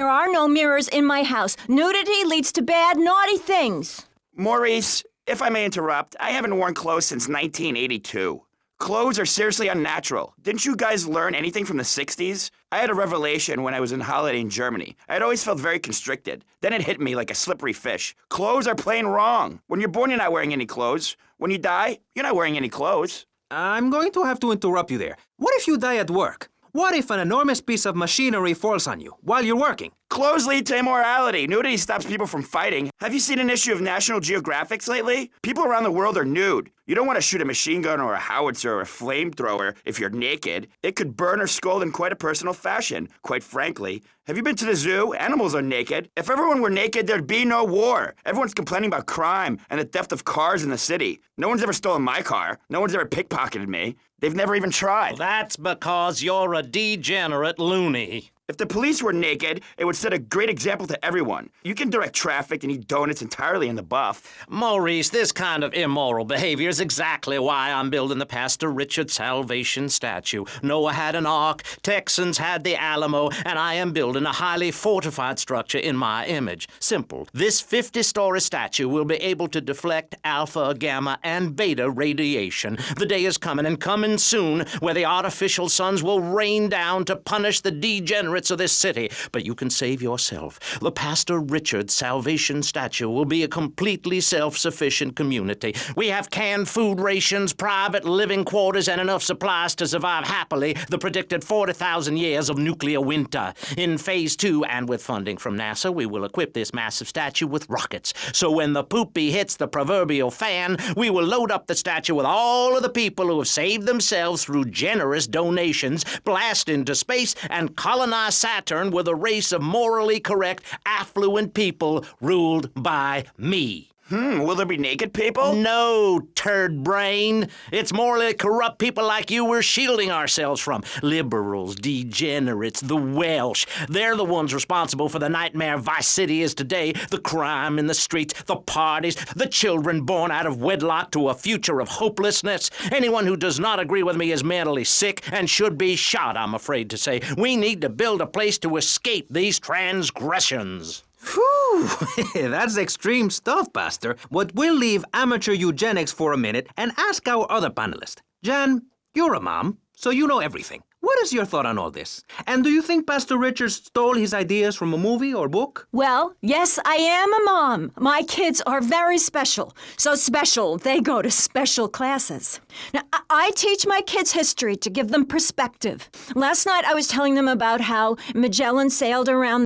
There are no mirrors in my house. Nudity leads to bad, naughty things. Maurice, if I may interrupt, I haven't worn clothes since 1982. Clothes are seriously unnatural. Didn't you guys learn anything from the 60s? I had a revelation when I was on holiday in Germany. I had always felt very constricted. Then it hit me like a slippery fish. Clothes are plain wrong. When you're born, you're not wearing any clothes. When you die, you're not wearing any clothes. I'm going to have to interrupt you there. What if you die at work? What if an enormous piece of machinery falls on you while you're working? Clothes lead to immorality. Nudity stops people from fighting. Have you seen an issue of National Geographic lately? People around the world are nude. You don't want to shoot a machine gun or a howitzer or a flamethrower if you're naked. It could burn or scald in quite a personal fashion, quite frankly. Have you been to the zoo? Animals are naked. If everyone were naked, there'd be no war. Everyone's complaining about crime and the theft of cars in the city. No one's ever stolen my car. No one's ever pickpocketed me. They've never even tried. That's because you're a degenerate loony. If the police were naked, it would set a great example to everyone. You can direct traffic and eat donuts entirely in the buff. Maurice, this kind of immoral behavior is exactly why I'm building the Pastor Richard Salvation statue. Noah had an ark, Texans had the Alamo, and I am building a highly fortified structure in my image. Simple. This 50-story statue will be able to deflect alpha, gamma, and beta radiation. The day is coming, and coming soon, where the artificial suns will rain down to punish the degenerates of this city. But you can save yourself. The Pastor Richard Salvation statue will be a completely self-sufficient community. We have canned food rations, private living quarters, and enough supplies to survive happily the predicted 40,000 years of nuclear winter. In Phase 2, and with funding from NASA, we will equip this massive statue with rockets. So when the poopy hits the proverbial fan, we will load up the statue with all of the people who have saved themselves through generous donations, blast into space, and colonize Saturn with a race of morally correct, affluent people ruled by me. Will there be naked people? No, turd brain. It's morally corrupt people like you we're shielding ourselves from. Liberals, degenerates, the Welsh. They're the ones responsible for the nightmare Vice City is today. The crime in the streets, the parties, the children born out of wedlock to a future of hopelessness. Anyone who does not agree with me is mentally sick and should be shot, I'm afraid to say. We need to build a place to escape these transgressions. Whew, that's extreme stuff, Pastor. But we'll leave amateur eugenics for a minute and ask our other panelist. Jan, you're a mom, so you know everything. What is your thought on all this? And do you think Pastor Richard stole his ideas from a movie or book? Well, yes, I am a mom. My kids are very special. So special, they go to special classes. Now, I teach my kids history to give them perspective. Last night I was telling them about how Magellan sailed around